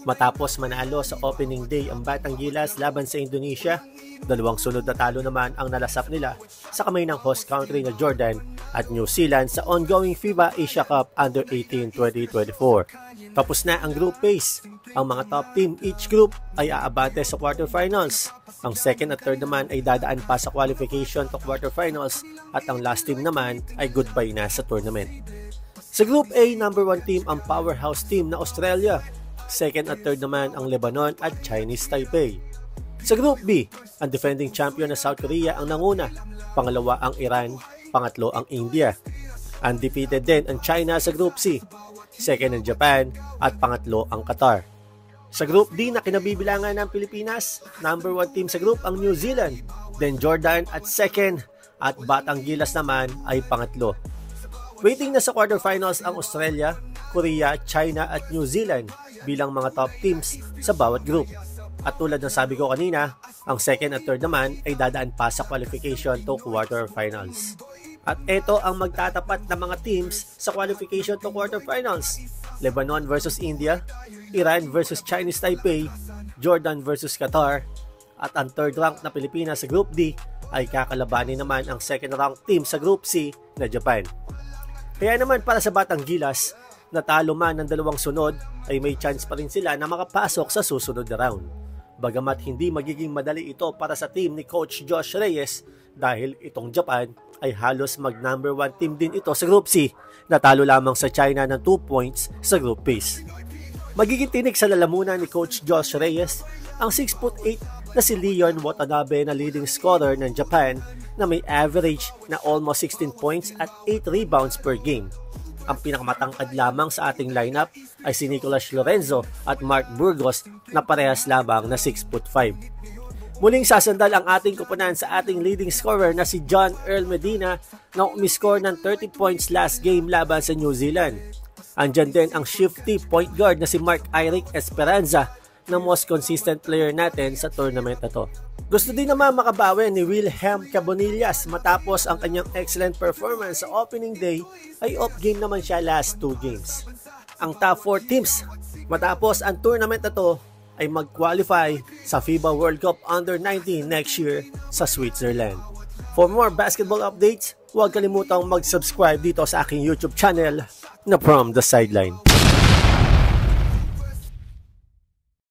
Matapos manalo sa opening day ang Batang Gilas laban sa Indonesia, dalawang sunod na talo naman ang nalasap nila sa kamay ng host country na Jordan at New Zealand sa ongoing FIBA Asia Cup Under-18 2024. Tapos na ang group phase. Ang mga top team each group ay aabante sa quarterfinals. Ang second at third naman ay dadaan pa sa qualification to quarterfinals at ang last team naman ay goodbye na sa tournament. Sa Group A, number 1 team ang powerhouse team na Australia. Second at third naman ang Lebanon at Chinese Taipei. Sa Group B, ang defending champion na South Korea ang nanguna. Pangalawa ang Iran, pangatlo ang India. Undefeated din ang China sa Group C. Second ang Japan at pangatlo ang Qatar. Sa Group D na kinabibilangan ng Pilipinas, number 1 team sa group ang New Zealand, then Jordan at second at Batang Gilas naman ay pangatlo. Waiting na sa quarterfinals ang Australia, Korea, China at New Zealand bilang mga top teams sa bawat group. At tulad ng sabi ko kanina, ang second at third naman ay dadaan pa sa qualification to quarterfinals. At ito ang magtatapat ng mga teams sa qualification to quarterfinals. Lebanon versus India, Iran versus Chinese Taipei, Jordan versus Qatar, at ang third rank na Pilipinas sa Group D ay kakalabanin naman ang second rank team sa Group C na Japan. Kaya naman para sa Batang Gilas, natalo man ng dalawang sunod ay may chance pa rin sila na makapasok sa susunod na round. Bagamat hindi magiging madali ito para sa team ni Coach Josh Reyes dahil itong Japan ay halos mag number 1 team din ito sa Group C, natalo lamang sa China ng 2 points sa group phase. Magiging tinik sa lalamunan ni Coach Josh Reyes ang 6'8" na si Leon Watanabe na leading scorer ng Japan na may average na almost 16 points at 8 rebounds per game. Ang pinakamatangkad lamang sa ating lineup ay si Nicolas Lorenzo at Mark Burgos na parehas lamang na 6'5". Muling sasandal ang ating kupunan sa ating leading scorer na si John Earl Medina na umiscore ng 30 points last game laban sa New Zealand. Andyan din ang shifty point guard na si Mark Iric Esperanza na most consistent player natin sa tournament na to. Gusto din naman makabawi ni Wilhelm Cabonillas matapos ang kanyang excellent performance sa opening day ay off game naman siya last 2 games. Ang top 4 teams matapos ang tournament na to ay mag-qualify sa FIBA World Cup Under-19 next year sa Switzerland. For more basketball updates, huwag kalimutang mag-subscribe dito sa aking YouTube channel na From the Sideline.